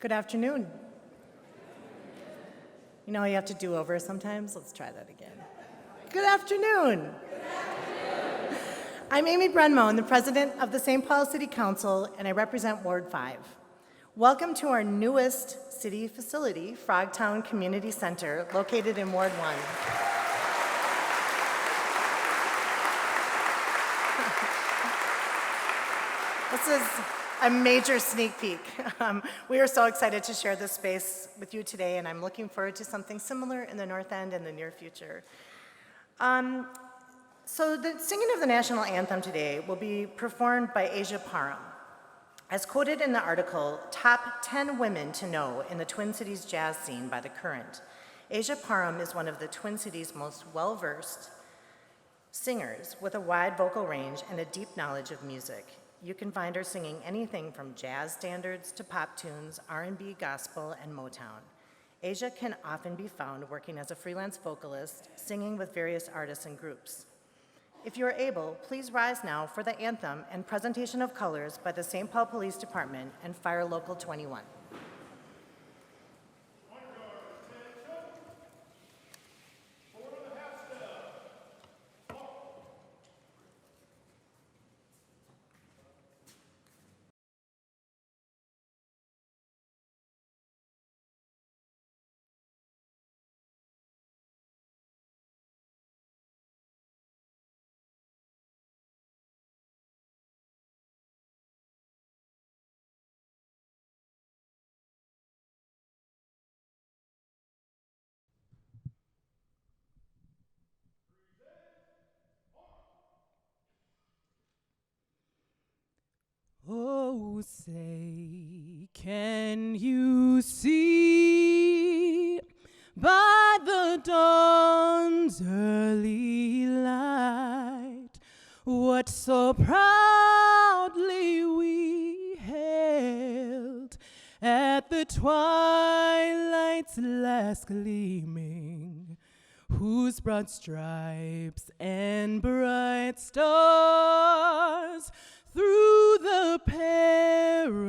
Good afternoon. You know how you have to do over sometimes? Let's try that again. Good afternoon. I'm Amy Brenmo, the president of the St. Paul City Council, and I represent Ward 5. Welcome to our newest city facility, Frogtown Community Center, located in Ward 1. This is a major sneak peek. We are so excited to share this space with you today, and I'm looking forward to something similar in the North End in the near future. So the singing of the national anthem today will be performed by Asia Parham. As quoted in the article, Top 10 Women to Know in the Twin Cities Jazz Scene by The Current, Asia Parham is one of the Twin Cities' most well-versed singers with a wide vocal range and a deep knowledge of music. You can find her singing anything from jazz standards to pop tunes, R&B, gospel, and Motown. Asia can often be found working as a freelance vocalist, singing with various artists and groups. If you are able, please rise now for the anthem and presentation of colors by the St. Paul Police Department and Fire Local 21. Oh, say, can you see by the dawn's early light what so proudly we hailed at the twilight's last gleaming, whose broad stripes and bright stars through the perilous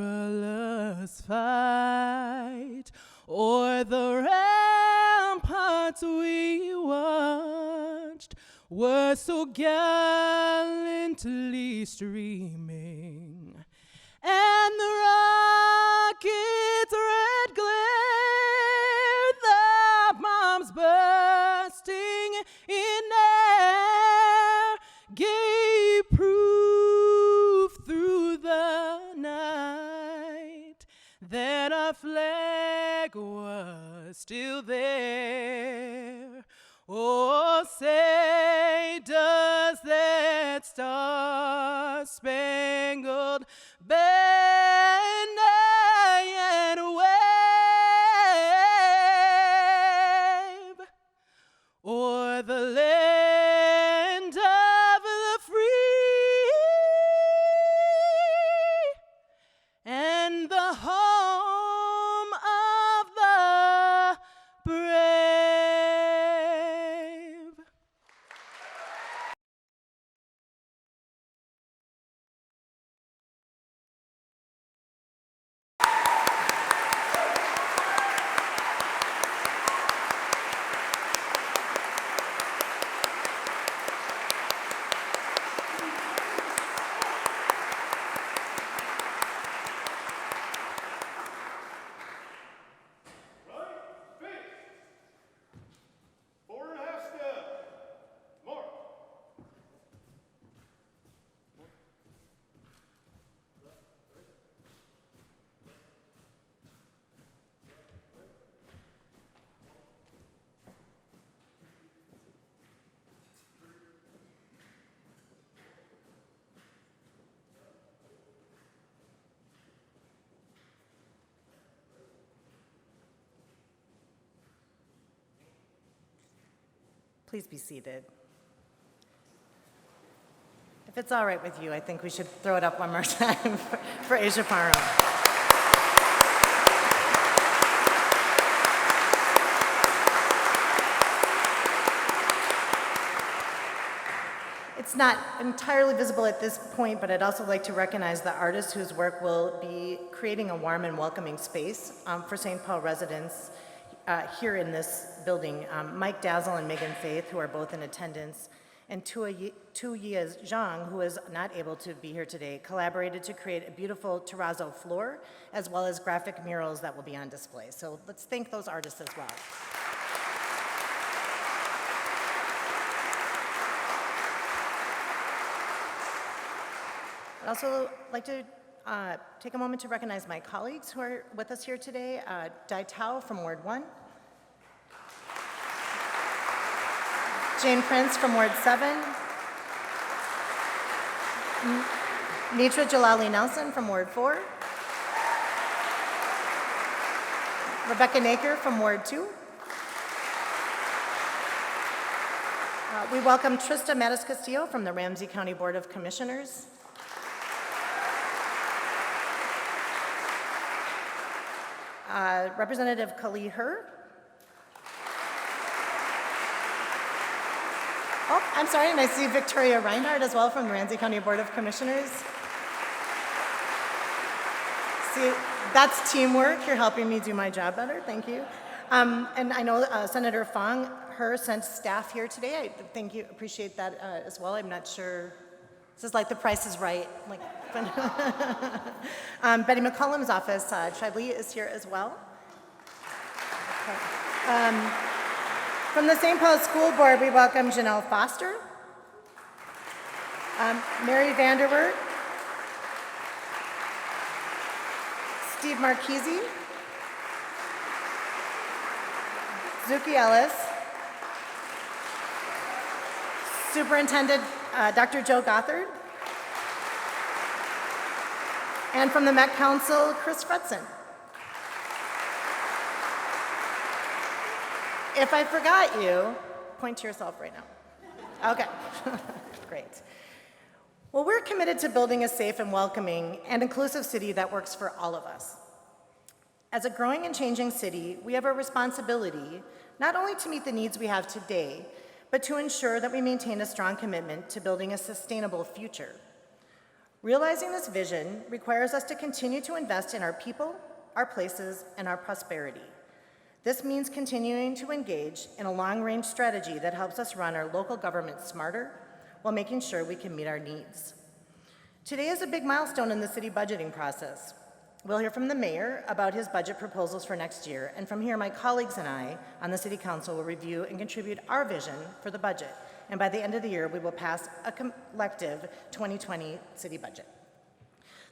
fight o'er the ramparts we watched were so gallantly streaming, and the rocket's red glare, the bombs bursting in air, gave proof through the night that our flag was still there. Oh, say, does that star-spangled banner yet wave o'er the land of the free and the home of the brave? Please be seated. If it's all right with you, I think we should throw it up one more time for Asia Parham. It's not entirely visible at this point, but I'd also like to recognize the artists whose work will be creating a warm and welcoming space for St. Paul residents here in this building. Mike Dazzle and Megan Faith, who are both in attendance, and Tu Yia Zhang, who is not able to be here today, collaborated to create a beautiful terrazzo floor, as well as graphic murals that will be on display. So let's thank those artists as well. I'd also like to take a moment to recognize my colleagues who are with us here today. Dai Tao from Ward 1. Jane Prince from Ward 7. Nitra Jalali Nelson from Ward 4. Rebecca Naker from Ward 2. We welcome Trista Mattis Castillo from the Ramsey County Board of Commissioners. Representative Kali Her. Oh, I'm sorry, and I see Victoria Reinhardt as well from the Ramsey County Board of Commissioners. See, that's teamwork. You're helping me do my job better. Thank you. And I know Senator Fong, her sent staff here today. I thank you, appreciate that as well. I'm not sure. This is like the Price is Right. Like, Betty McCollum's office, Chai Lee, is here as well. Okay. From the St. Paul School Board, we welcome Janelle Foster, Mary Vanderwert, Steve Marchese, Zuki Ellis, Superintendent Dr. Joe Gothard, and from the Met Council, Chris Fredson. If I forgot you, point to yourself right now. Okay, great. Well, we're committed to building a safe and welcoming and inclusive city that works for all of us. As a growing and changing city, we have a responsibility not only to meet the needs we have today, but to ensure that we maintain a strong commitment to building a sustainable future. Realizing this vision requires us to continue to invest in our people, our places, and our prosperity. This means continuing to engage in a long-range strategy that helps us run our local government smarter while making sure we can meet our needs. Today is a big milestone in the city budgeting process. We'll hear from the mayor about his budget proposals for next year, and from here, my colleagues and I on the city council will review and contribute our vision for the budget. And by the end of the year, we will pass a collective 2020 city budget.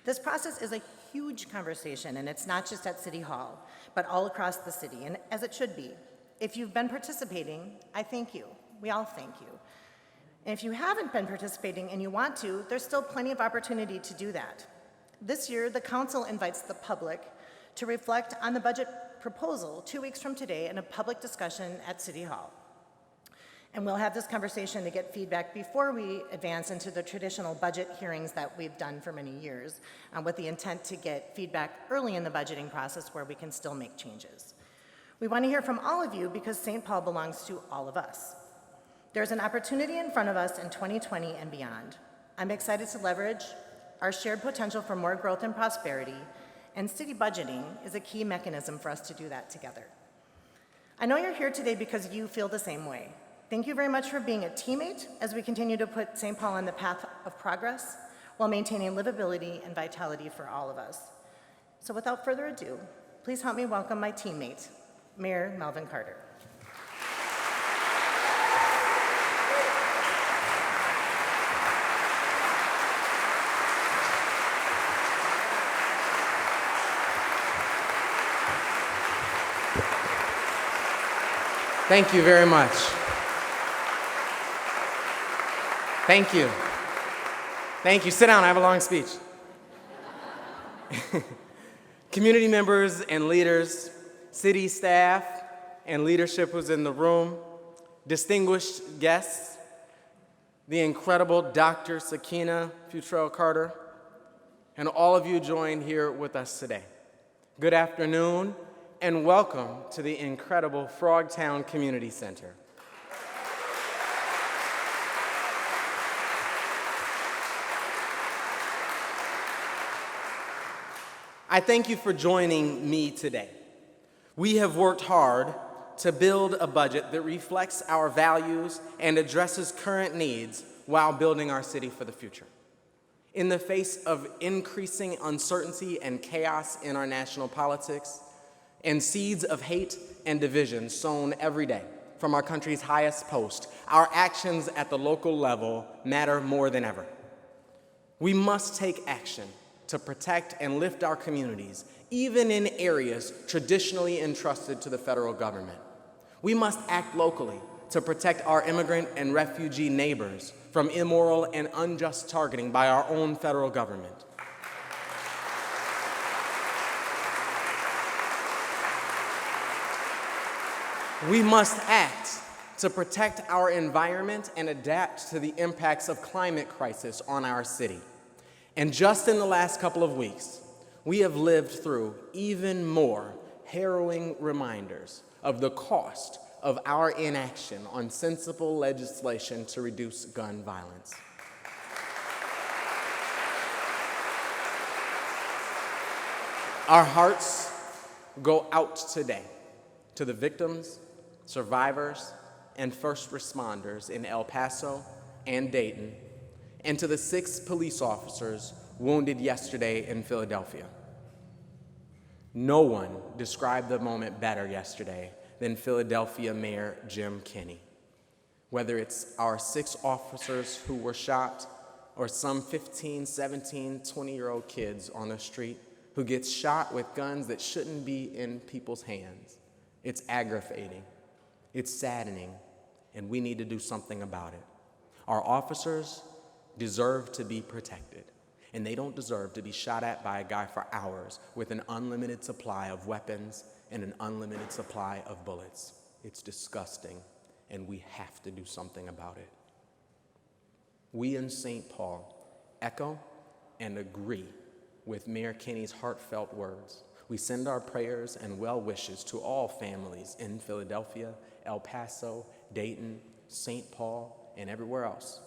This process is a huge conversation, and it's not just at City Hall, but all across the city, and as it should be. If you've been participating, I thank you. We all thank you. And if you haven't been participating and you want to, there's still plenty of opportunity to do that. This year, the council invites the public to reflect on the budget proposal 2 weeks from today in a public discussion at City Hall. And we'll have this conversation to get feedback before we advance into the traditional budget hearings that we've done for many years, with the intent to get feedback early in the budgeting process where we can still make changes. We want to hear from all of you because St. Paul belongs to all of us. There's an opportunity in front of us in 2020 and beyond. I'm excited to leverage our shared potential for more growth and prosperity, and city budgeting is a key mechanism for us to do that together. I know you're here today because you feel the same way. Thank you very much for being a teammate as we continue to put St. Paul on the path of progress while maintaining livability and vitality for all of us. So without further ado, please help me welcome my teammate, Mayor Melvin Carter. Thank you very much. Thank you. Thank you. Sit down, I have a long speech. Community members and leaders, city staff and leadership who's in the room, distinguished guests, the incredible Dr. Sakina Futrell Carter, and all of you joined here with us today. Good afternoon, and welcome to the incredible Frogtown Community Center. I thank you for joining me today. We have worked hard to build a budget that reflects our values and addresses current needs while building our city for the future. In the face of increasing uncertainty and chaos in our national politics, and seeds of hate and division sown every day from our country's highest post, our actions at the local level matter more than ever. We must take action to protect and lift our communities, even in areas traditionally entrusted to the federal government. We must act locally to protect our immigrant and refugee neighbors from immoral and unjust targeting by our own federal government. We must act to protect our environment and adapt to the impacts of climate crisis on our city. And just in the last couple of weeks, we have lived through even more harrowing reminders of the cost of our inaction on sensible legislation to reduce gun violence. Our hearts go out today to the victims, survivors, and first responders in El Paso and Dayton, and to the 6 police officers wounded yesterday in Philadelphia. No one described the moment better yesterday than Philadelphia Mayor Jim Kenney. Whether it's our 6 officers who were shot or some 15, 17, 20-year-old kids on the street who gets shot with guns that shouldn't be in people's hands, it's aggravating, it's saddening, and we need to do something about it. Our officers deserve to be protected, and they don't deserve to be shot at by a guy for hours with an unlimited supply of weapons and an unlimited supply of bullets. It's disgusting, and we have to do something about it. We in St. Paul echo and agree with Mayor Kenney's heartfelt words. We send our prayers and well wishes to all families in Philadelphia, El Paso, Dayton, St. Paul, and everywhere else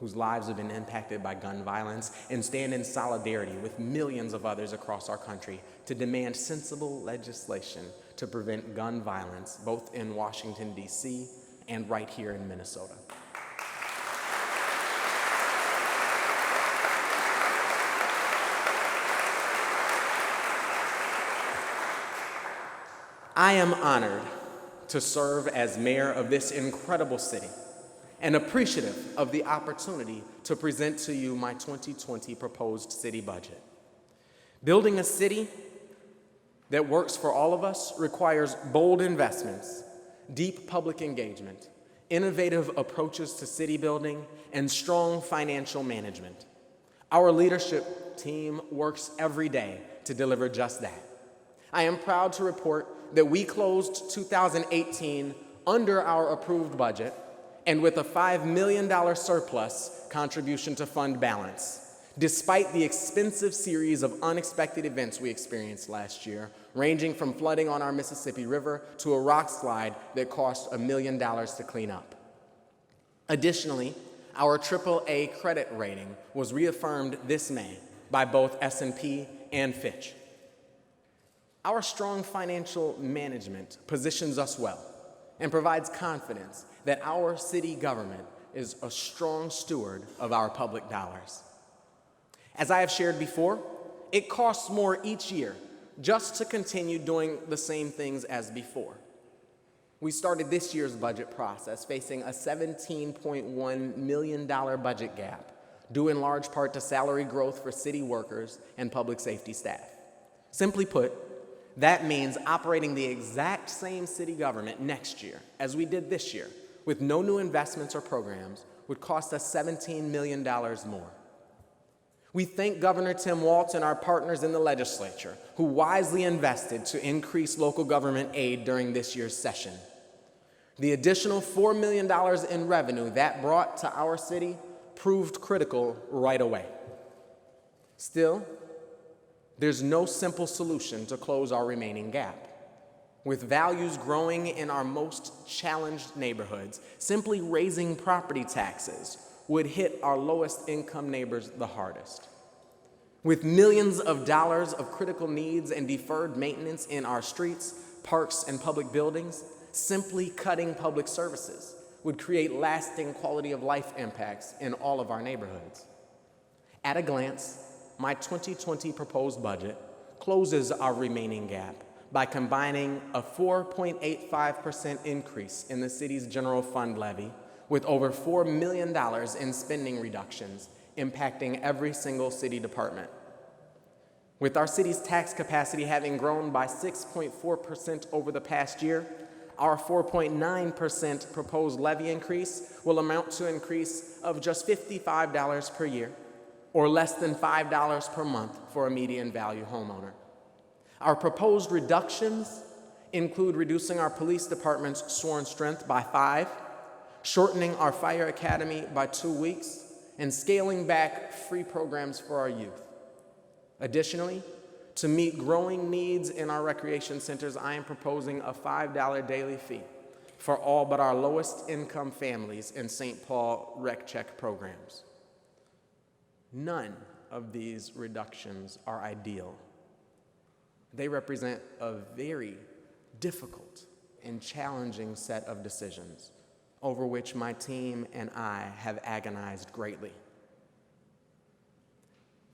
whose lives have been impacted by gun violence, and stand in solidarity with millions of others across our country to demand sensible legislation to prevent gun violence, both in Washington, D.C. and right here in Minnesota. I am honored to serve as mayor of this incredible city and appreciative of the opportunity to present to you my 2020 proposed city budget. Building a city that works for all of us requires bold investments, deep public engagement, innovative approaches to city building, and strong financial management. Our leadership team works every day to deliver just that. I am proud to report that we closed 2018 under our approved budget and with a $5 million surplus contribution to fund balance, despite the expensive series of unexpected events we experienced last year, ranging from flooding on our Mississippi River to a rock slide that cost $1 million to clean up. Additionally, our AAA credit rating was reaffirmed this May by both S&P and Fitch. Our strong financial management positions us well and provides confidence that our city government is a strong steward of our public dollars. As I have shared before, it costs more each year just to continue doing the same things as before. We started this year's budget process facing a $17.1 million budget gap, due in large part to salary growth for city workers and public safety staff. Simply put, that means operating the exact same city government next year as we did this year, with no new investments or programs, would cost us $17 million more. We thank Governor Tim Walz and our partners in the legislature who wisely invested to increase local government aid during this year's session. The additional $4 million in revenue that brought to our city proved critical right away. Still, there's no simple solution to close our remaining gap. With values growing in our most challenged neighborhoods, simply raising property taxes would hit our lowest income neighbors the hardest. With millions of dollars of critical needs and deferred maintenance in our streets, parks, and public buildings, simply cutting public services would create lasting quality of life impacts in all of our neighborhoods. At a glance, my 2020 proposed budget closes our remaining gap by combining a 4.85% increase in the city's general fund levy with over $4 million in spending reductions impacting every single city department. With our city's tax capacity having grown by 6.4% over the past year, our 4.9% proposed levy increase will amount to an increase of just $55 per year, or less than $5 per month for a median value homeowner. Our proposed reductions include reducing our police department's sworn strength by 5, shortening our fire academy by 2 weeks, and scaling back free programs for our youth. Additionally, to meet growing needs in our recreation centers, I am proposing a $5 daily fee for all but our lowest income families in St. Paul Rec Check programs. None of these reductions are ideal. They represent a very difficult and challenging set of decisions over which my team and I have agonized greatly.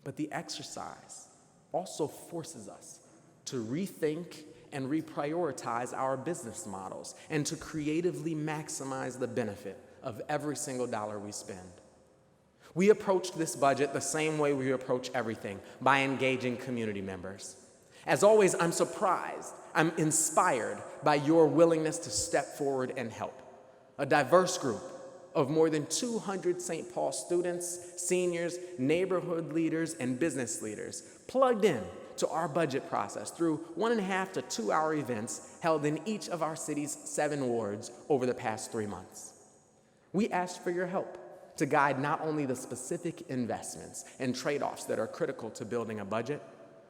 But the exercise also forces us to rethink and reprioritize our business models and to creatively maximize the benefit of every single dollar we spend. We approached this budget the same way we approach everything, by engaging community members. As always, I'm surprised, I'm inspired by your willingness to step forward and help. A diverse group of more than 200 St. Paul students, seniors, neighborhood leaders, and business leaders plugged in to our budget process through 1.5 to 2 hour events held in each of our city's 7 wards over the past 3 months. We asked for your help to guide not only the specific investments and trade-offs that are critical to building a budget,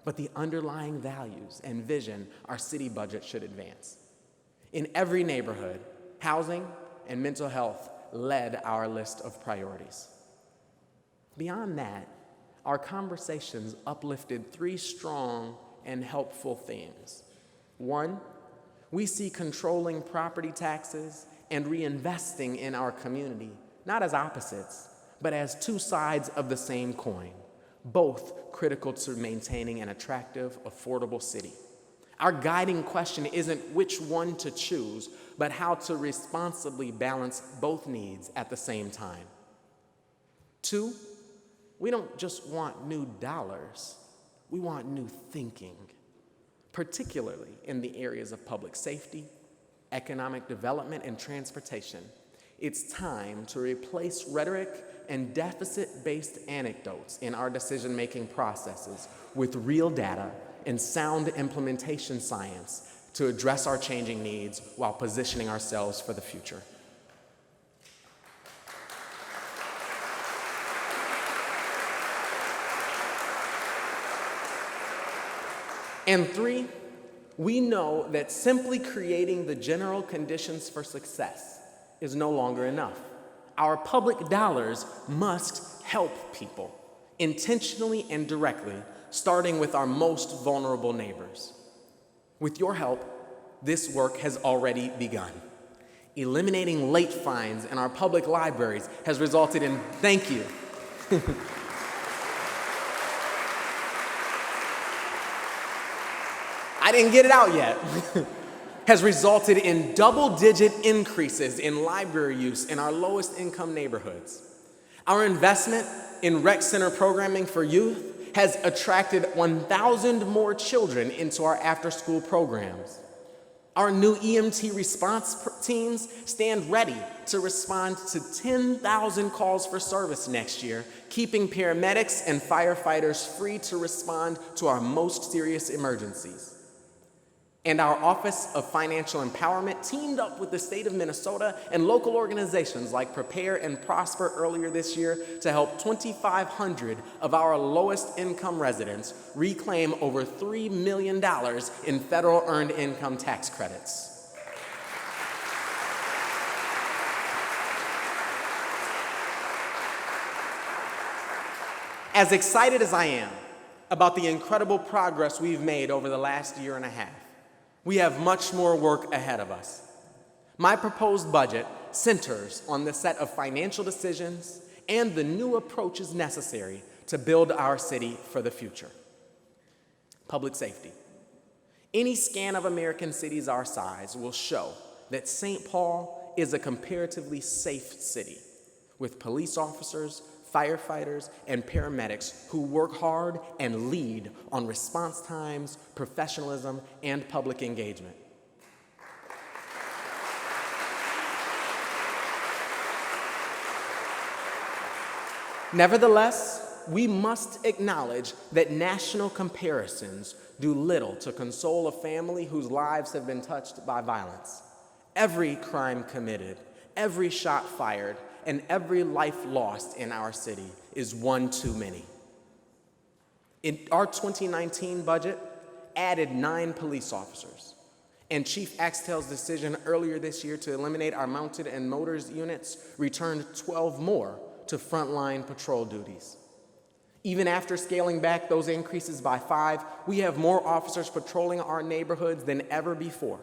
but the underlying values and vision our city budget should advance. In every neighborhood, housing and mental health led our list of priorities. Beyond that, our conversations uplifted 3 strong and helpful themes. 1, we see controlling property taxes and reinvesting in our community not as opposites, but as 2 sides of the same coin, both critical to maintaining an attractive, affordable city. Our guiding question isn't which one to choose, but how to responsibly balance both needs at the same time. 2, we don't just want new dollars, we want new thinking, particularly in the areas of public safety, economic development, and transportation. It's time to replace rhetoric and deficit-based anecdotes in our decision-making processes with real data and sound implementation science to address our changing needs while positioning ourselves for the future. And 3, we know that simply creating the general conditions for success is no longer enough. Our public dollars must help people, intentionally and directly, starting with our most vulnerable neighbors. With your help, this work has already begun. Eliminating late fines in our public libraries has resulted in, thank you. I didn't get it out yet. Has resulted in double-digit increases in library use in our lowest income neighborhoods. Our investment in rec center programming for youth has attracted 1,000 more children into our after-school programs. Our new EMT response teams stand ready to respond to 10,000 calls for service next year, keeping paramedics and firefighters free to respond to our most serious emergencies. And our Office of Financial Empowerment teamed up with the state of Minnesota and local organizations like Prepare and Prosper earlier this year to help 2,500 of our lowest income residents reclaim over $3 million in federal earned income tax credits. As excited as I am about the incredible progress we've made over the last year and a half. We have much more work ahead of us. My proposed budget centers on the set of financial decisions and the new approaches necessary to build our city for the future. Public safety. Any scan of American cities our size will show that St. Paul is a comparatively safe city with police officers, firefighters, and paramedics who work hard and lead on response times, professionalism, and public engagement. Nevertheless, we must acknowledge that national comparisons do little to console a family whose lives have been touched by violence. Every crime committed, every shot fired, and every life lost in our city is one too many. Our 2019 budget added 9 police officers, and Chief Axtell's decision earlier this year to eliminate our mounted and motors units returned 12 more to frontline patrol duties. Even after scaling back those increases by 5, we have more officers patrolling our neighborhoods than ever before.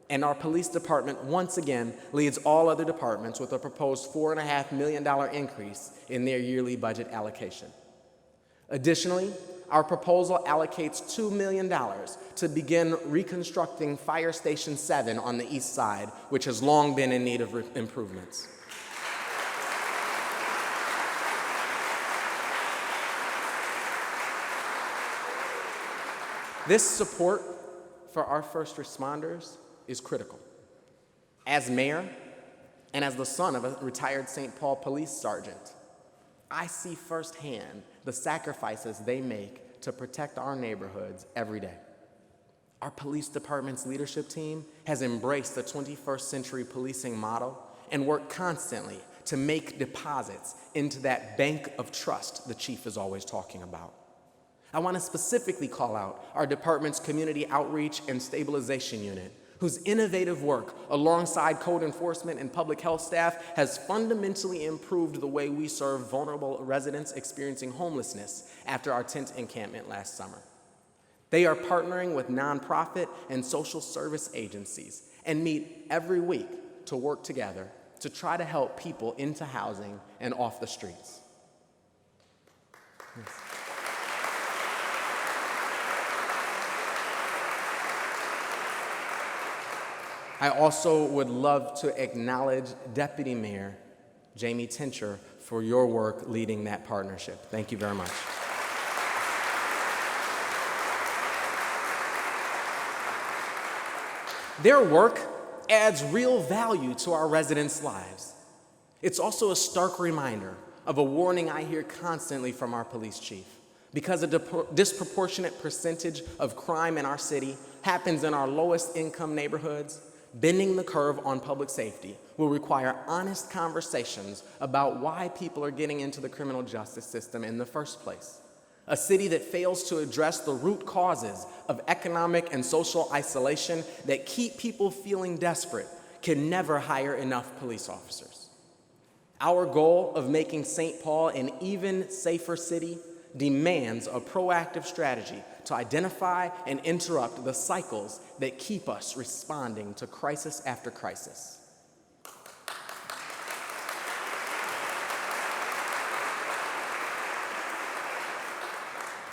And our police department once again leads all other departments with a proposed $4.5 million increase in their yearly budget allocation. Additionally, our proposal allocates $2 million to begin reconstructing Fire Station 7 on the east side, which has long been in need of improvements. This support for our first responders is critical. As mayor and as the son of a retired St. Paul police sergeant, I see firsthand the sacrifices they make to protect our neighborhoods every day. Our police department's leadership team has embraced the 21st century policing model and worked constantly to make deposits into that bank of trust the chief is always talking about. I want to specifically call out our department's community outreach and stabilization unit, whose innovative work alongside code enforcement and public health staff has fundamentally improved the way we serve vulnerable residents experiencing homelessness after our tent encampment last summer. They are partnering with nonprofit and social service agencies and meet every week to work together to try to help people into housing and off the streets. Yes. I also would love to acknowledge Deputy Mayor Jamie Tincher for your work leading that partnership. Thank you very much. Their work adds real value to our residents' lives. It's also a stark reminder of a warning I hear constantly from our police chief. Because a disproportionate percentage of crime in our city happens in our lowest income neighborhoods, bending the curve on public safety will require honest conversations about why people are getting into the criminal justice system in the first place. A city that fails to address the root causes of economic and social isolation that keep people feeling desperate can never hire enough police officers. Our goal of making St. Paul an even safer city demands a proactive strategy to identify and interrupt the cycles that keep us responding to crisis after crisis.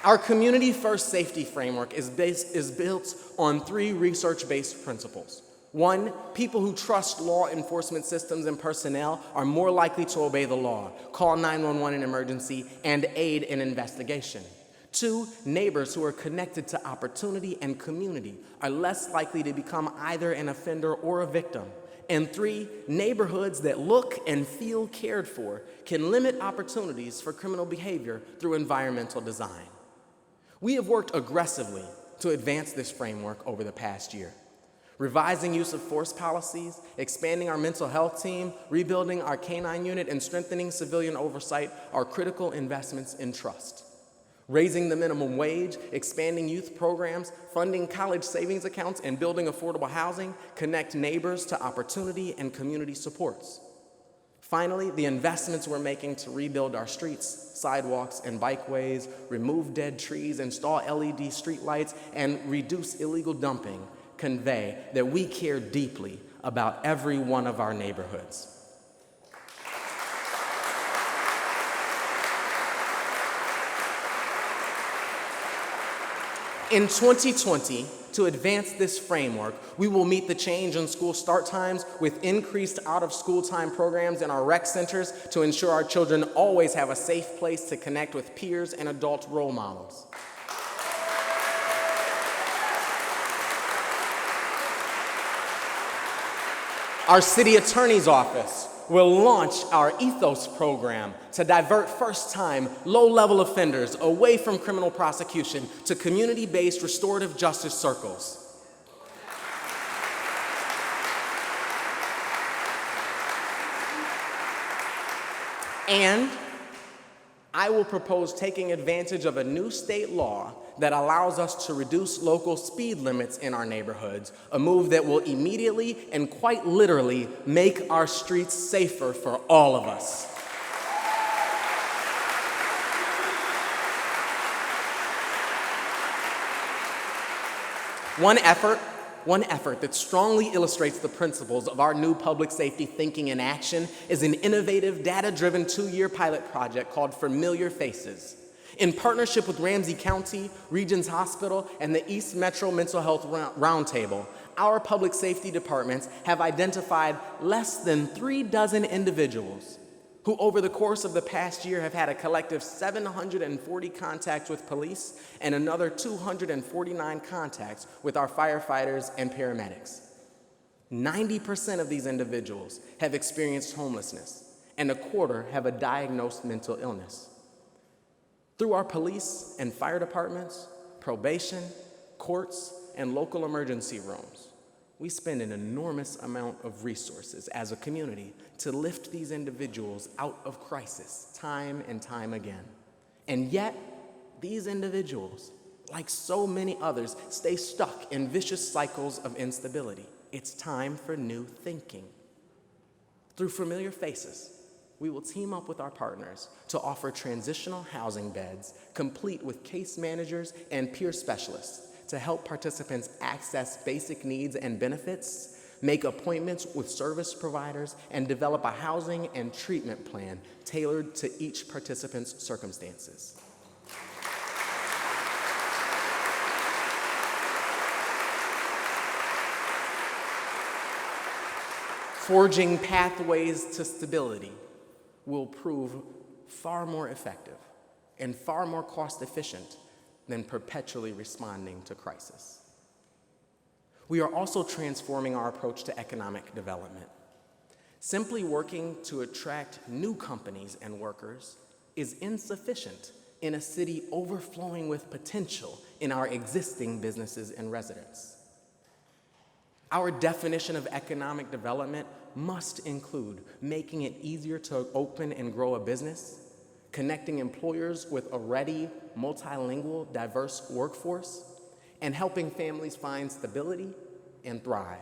Our Community First Safety Framework is built on 3 research-based principles. 1, people who trust law enforcement systems and personnel are more likely to obey the law, call 911 in emergency, and aid in investigation. 2, neighbors who are connected to opportunity and community are less likely to become either an offender or a victim. And 3, neighborhoods that look and feel cared for can limit opportunities for criminal behavior through environmental design. We have worked aggressively to advance this framework over the past year. Revising use of force policies, expanding our mental health team, rebuilding our K-9 unit, and strengthening civilian oversight are critical investments in trust. Raising the minimum wage, expanding youth programs, funding college savings accounts, and building affordable housing connect neighbors to opportunity and community supports. Finally, the investments we're making to rebuild our streets, sidewalks, and bikeways, remove dead trees, install LED streetlights, and reduce illegal dumping convey that we care deeply about every one of our neighborhoods. In 2020, to advance this framework, we will meet the change in school start times with increased out-of-school time programs in our rec centers to ensure our children always have a safe place to connect with peers and adult role models. Our city attorney's office will launch our Ethos program to divert first-time, low-level offenders away from criminal prosecution to community-based restorative justice circles. And I will propose taking advantage of a new state law that allows us to reduce local speed limits in our neighborhoods, a move that will immediately and quite literally make our streets safer for all of us. One effort that strongly illustrates the principles of our new public safety thinking in action is an innovative, data-driven 2-year pilot project called Familiar Faces. In partnership with Ramsey County, Regions Hospital, and the East Metro Mental Health Roundtable, our public safety departments have identified less than 36 individuals who over the course of the past year have had a collective 740 contacts with police and another 249 contacts with our firefighters and paramedics. 90% of these individuals have experienced homelessness, and a quarter have a diagnosed mental illness. Through our police and fire departments, probation, courts, and local emergency rooms, we spend an enormous amount of resources as a community to lift these individuals out of crisis time and time again. And yet, these individuals, like so many others, stay stuck in vicious cycles of instability. It's time for new thinking. Through Familiar Faces, we will team up with our partners to offer transitional housing beds, complete with case managers and peer specialists, to help participants access basic needs and benefits, make appointments with service providers, and develop a housing and treatment plan tailored to each participant's circumstances. Forging pathways to stability will prove far more effective and far more cost-efficient than perpetually responding to crisis. We are also transforming our approach to economic development. Simply working to attract new companies and workers is insufficient in a city overflowing with potential in our existing businesses and residents. Our definition of economic development must include making it easier to open and grow a business, connecting employers with a ready, multilingual, diverse workforce, and helping families find stability and thrive.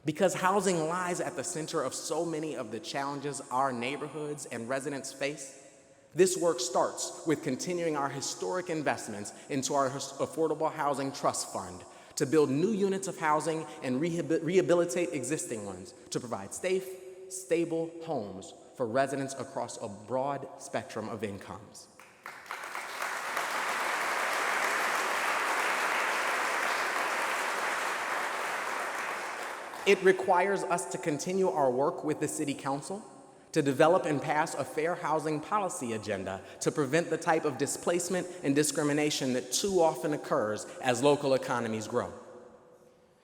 Because housing lies at the center of so many of the challenges our neighborhoods and residents face, this work starts with continuing our historic investments into our Affordable Housing Trust Fund to build new units of housing and rehabilitate existing ones to provide safe, stable homes for residents across a broad spectrum of incomes. It requires us to continue our work with the City Council to develop and pass a fair housing policy agenda to prevent the type of displacement and discrimination that too often occurs as local economies grow.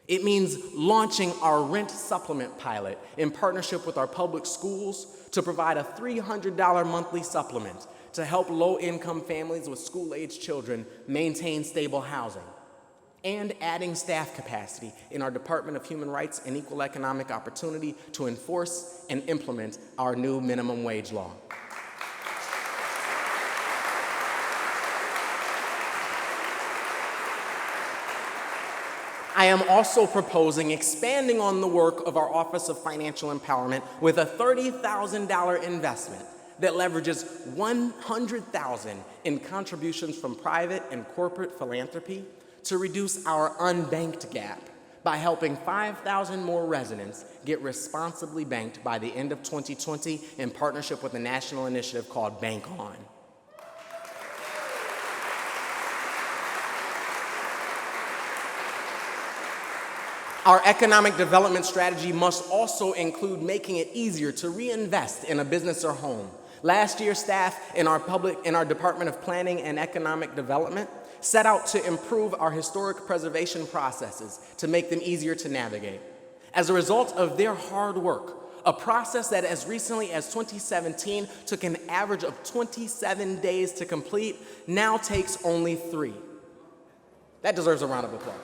It means launching our rent supplement pilot in partnership with our public schools to provide a $300 monthly supplement to help low-income families with school-aged children maintain stable housing, and adding staff capacity in our Department of Human Rights and Equal Economic Opportunity to enforce and implement our new minimum wage law. I am also proposing expanding on the work of our Office of Financial Empowerment with a $30,000 investment that leverages $100,000 in contributions from private and corporate philanthropy to reduce our unbanked gap by helping 5,000 more residents get responsibly banked by the end of 2020 in partnership with a national initiative called Bank On. Our economic development strategy must also include making it easier to reinvest in a business or home. Last year, staff in our Department of Planning and Economic Development set out to improve our historic preservation processes to make them easier to navigate. As a result of their hard work, a process that as recently as 2017 took an average of 27 days to complete now takes only 3. That deserves a round of applause.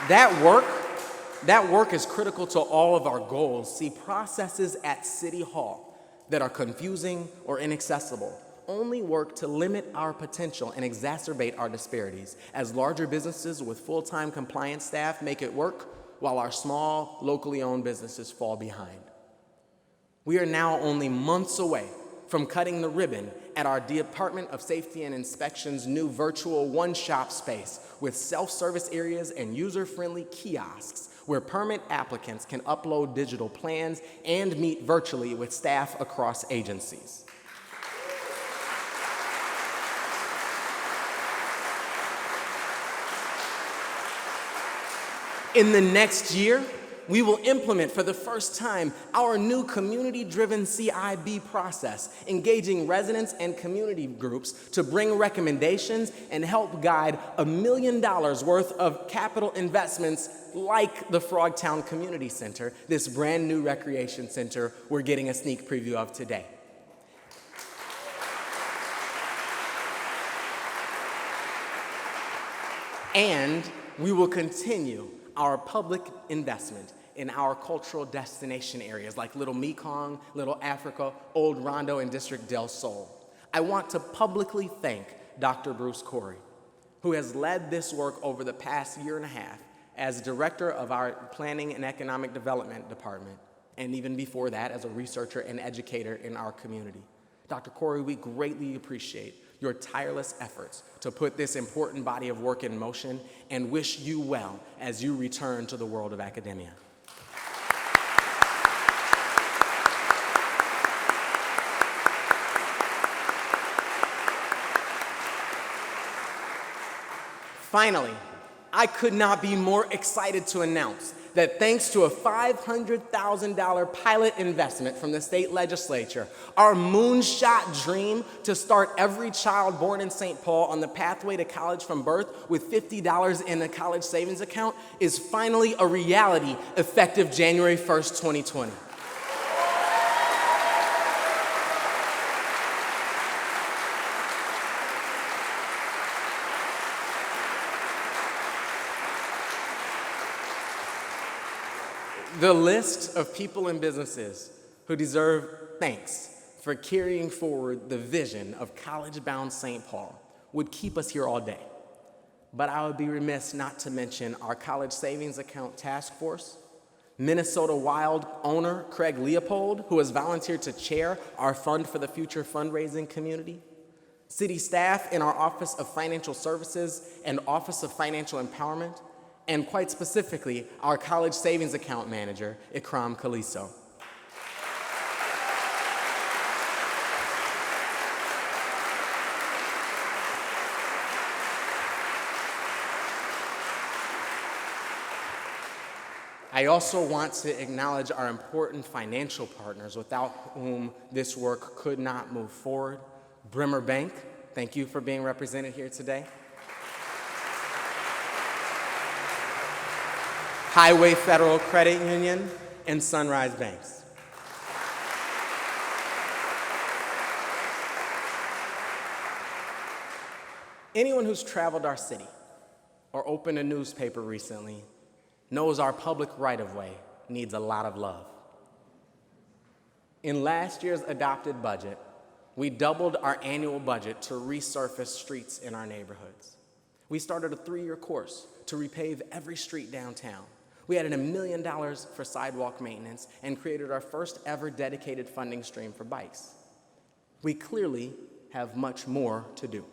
That work is critical to all of our goals. See, processes at City Hall that are confusing or inaccessible only work to limit our potential and exacerbate our disparities, as larger businesses with full-time compliance staff make it work while our small, locally owned businesses fall behind. We are now only months away from cutting the ribbon at our Department of Safety and Inspection's new virtual one-shop space with self-service areas and user-friendly kiosks where permit applicants can upload digital plans and meet virtually with staff across agencies. In the next year, we will implement for the first time our new community-driven CIB process, engaging residents and community groups to bring recommendations and help guide $1 million worth of capital investments like the Frogtown Community Center, this brand new recreation center we're getting a sneak preview of today. And we will continue our public investment in our cultural destination areas like Little Mekong, Little Africa, Old Rondo, and District del Sol. I want to publicly thank Dr. Bruce Corey, who has led this work over the past year and a half as director of our Planning and Economic Development Department, and even before that as a researcher and educator in our community. Dr. Corey, we greatly appreciate your tireless efforts to put this important body of work in motion and wish you well as you return to the world of academia. Finally, I could not be more excited to announce that thanks to a $500,000 pilot investment from the state legislature, our moonshot dream to start every child born in St. Paul on the pathway to college from birth with $50 in a college savings account is finally a reality effective January 1st, 2020. The list of people and businesses who deserve thanks for carrying forward the vision of college-bound St. Paul would keep us here all day. But I would be remiss not to mention our College Savings Account Task Force, Minnesota Wild owner Craig Leopold, who has volunteered to chair our Fund for the Future fundraising community, city staff in our Office of Financial Services and Office of Financial Empowerment, and quite specifically, our college savings account manager, Ikram Kaliso. I also want to acknowledge our important financial partners without whom this work could not move forward. Bremer Bank, thank you for being represented here today. Highway Federal Credit Union, and Sunrise Banks. Anyone who's traveled our city or opened a newspaper recently knows our public right-of-way needs a lot of love. In last year's adopted budget, We doubled our annual budget to resurface streets in our neighborhoods. We started a 3-year course to repave every street downtown. We added $1 million for sidewalk maintenance and created our first ever dedicated funding stream for bikes. We clearly have much more to do.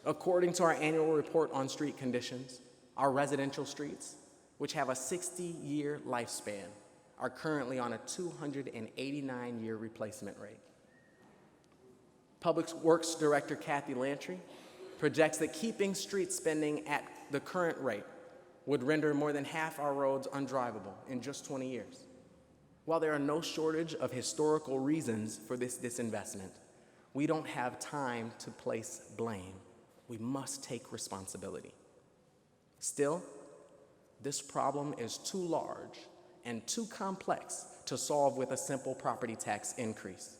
According to our annual report on street conditions, our residential streets, which have a 60-year lifespan, are currently on a 289-year replacement rate. Public Works Director Kathy Lantry projects that keeping street spending at the current rate would render more than half our roads undrivable in just 20 years. While there are no shortage of historical reasons for this disinvestment, we don't have time to place blame. We must take responsibility. Still, this problem is too large and too complex to solve with a simple property tax increase.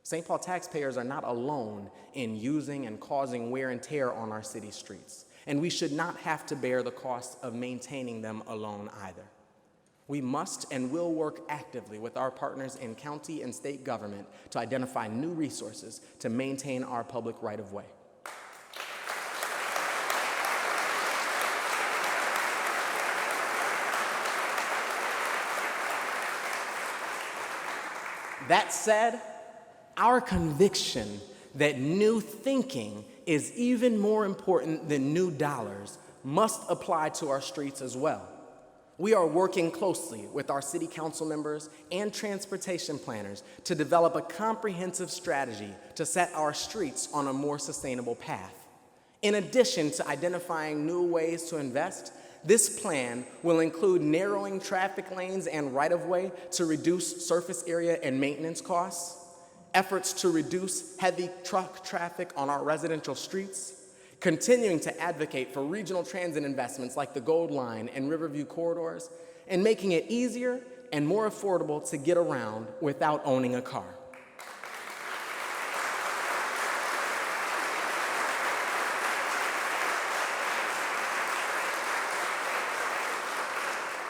St. Paul taxpayers are not alone in using and causing wear and tear on our city streets, and we should not have to bear the cost of maintaining them alone either. We must and will work actively with our partners in county and state government to identify new resources to maintain our public right-of-way. That said, our conviction that new thinking is even more important than new dollars must apply to our streets as well. We are working closely with our city council members and transportation planners to develop a comprehensive strategy to set our streets on a more sustainable path. In addition to identifying new ways to invest, this plan will include narrowing traffic lanes and right-of-way to reduce surface area and maintenance costs, efforts to reduce heavy truck traffic on our residential streets, continuing to advocate for regional transit investments like the Gold Line and Riverview corridors, and making it easier and more affordable to get around without owning a car.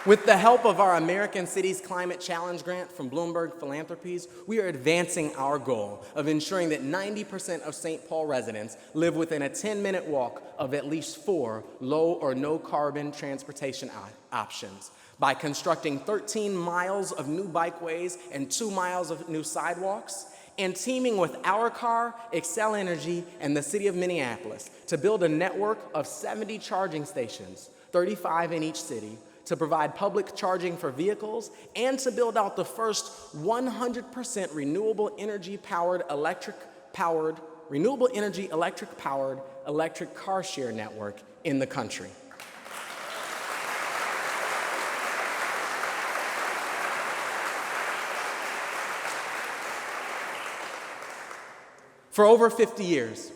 With the help of our American Cities Climate Challenge grant from Bloomberg Philanthropies, we are advancing our goal of ensuring that 90% of St. Paul residents live within a 10-minute walk of at least 4 low or no carbon transportation options by constructing 13 miles of new bikeways and 2 miles of new sidewalks, and teaming with Our Car, Xcel Energy, and the City of Minneapolis to build a network of 70 charging stations, 35 in each city, to provide public charging for vehicles, and to build out the first 100% renewable energy electric powered electric car share network in the country. For over 50 years,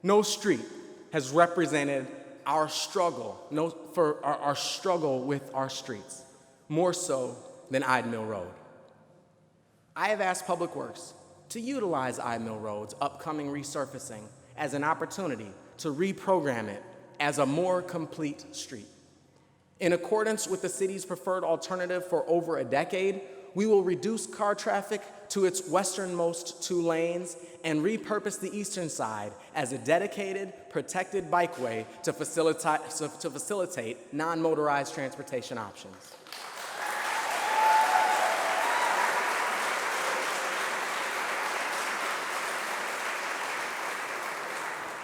no street has represented our struggle with our streets, more so than Ide Mill Road. I have asked Public Works to utilize Ide Mill Road's upcoming resurfacing as an opportunity to reprogram it as a more complete street. In accordance with the city's preferred alternative for over a decade, we will reduce car traffic to its westernmost 2 lanes and repurpose the eastern side as a dedicated, protected bikeway to facilitate non-motorized transportation options.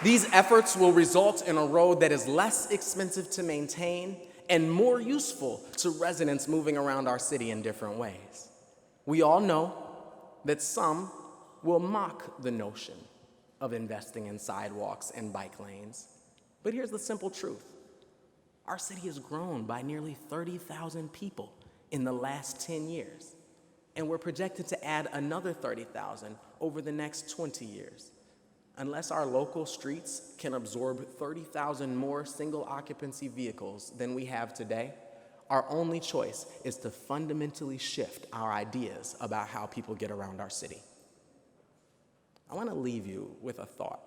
These efforts will result in a road that is less expensive to maintain and more useful to residents moving around our city in different ways. We all know that some will mock the notion of investing in sidewalks and bike lanes. But here's the simple truth. Our city has grown by nearly 30,000 people in the last 10 years, and we're projected to add another 30,000 over the next 20 years. Unless our local streets can absorb 30,000 more single-occupancy vehicles than we have today, our only choice is to fundamentally shift our ideas about how people get around our city. I want to leave you with a thought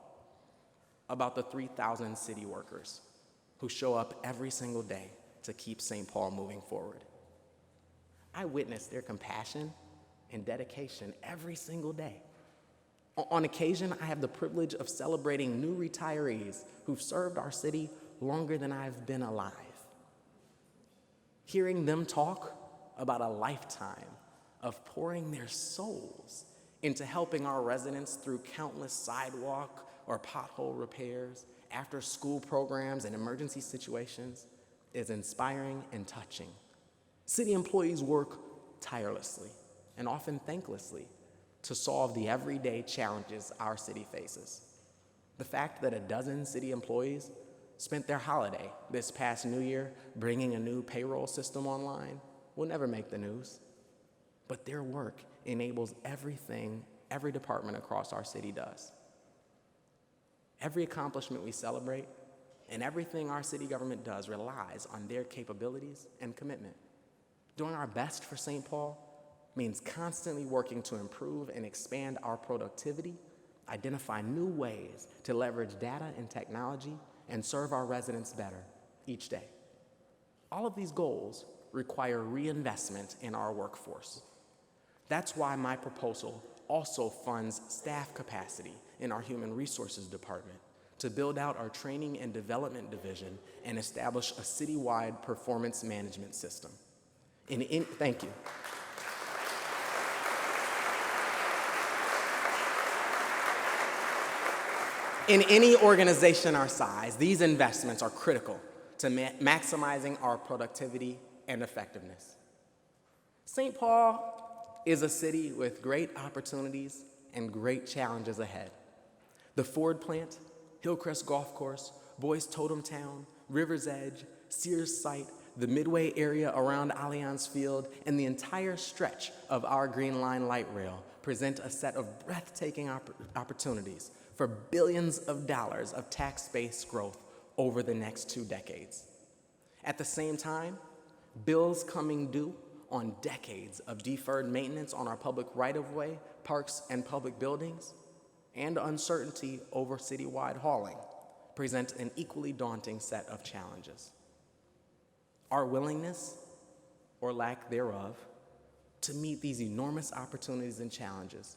about the 3,000 city workers who show up every single day to keep St. Paul moving forward. I witness their compassion and dedication every single day. On occasion, I have the privilege of celebrating new retirees who've served our city longer than I've been alive. Hearing them talk about a lifetime of pouring their souls into helping our residents through countless sidewalk or pothole repairs, after-school programs, and emergency situations is inspiring and touching. City employees work tirelessly and often thanklessly to solve the everyday challenges our city faces. The fact that a dozen city employees spent their holiday this past New Year bringing a new payroll system online will never make the news. But their work enables everything every department across our city does. Every accomplishment we celebrate and everything our city government does relies on their capabilities and commitment. Doing our best for St. Paul means constantly working to improve and expand our productivity, identify new ways to leverage data and technology, and serve our residents better each day. All of these goals require reinvestment in our workforce. That's why my proposal also funds staff capacity in our Human Resources Department to build out our Training and Development Division and establish a citywide performance management system. Thank you. In any organization our size, these investments are critical to maximizing our productivity and effectiveness. St. Paul is a city with great opportunities and great challenges ahead. The Ford plant, Hillcrest Golf Course, Boys Totem Town, River's Edge, Sears site, the Midway area around Allianz Field, and the entire stretch of our Green Line light rail present a set of breathtaking opportunities for billions of dollars of tax-based growth over the next 2 decades. At the same time, bills coming due on decades of deferred maintenance on our public right-of-way, parks, and public buildings, and uncertainty over citywide hauling present an equally daunting set of challenges. Our willingness, or lack thereof, to meet these enormous opportunities and challenges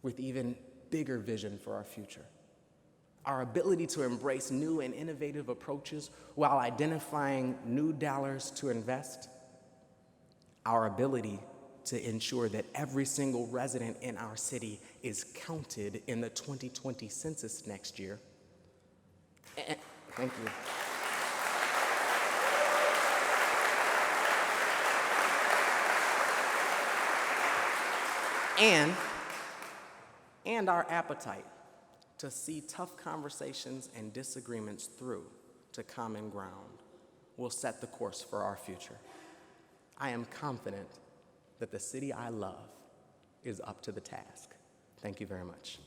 with even bigger vision for our future. Our ability to embrace new and innovative approaches while identifying new dollars to invest. Our ability to ensure that every single resident in our city is counted in the 2020 census next year. Thank you. And our appetite to see tough conversations and disagreements through to common ground will set the course for our future. I am confident that the city I love is up to the task. Thank you very much.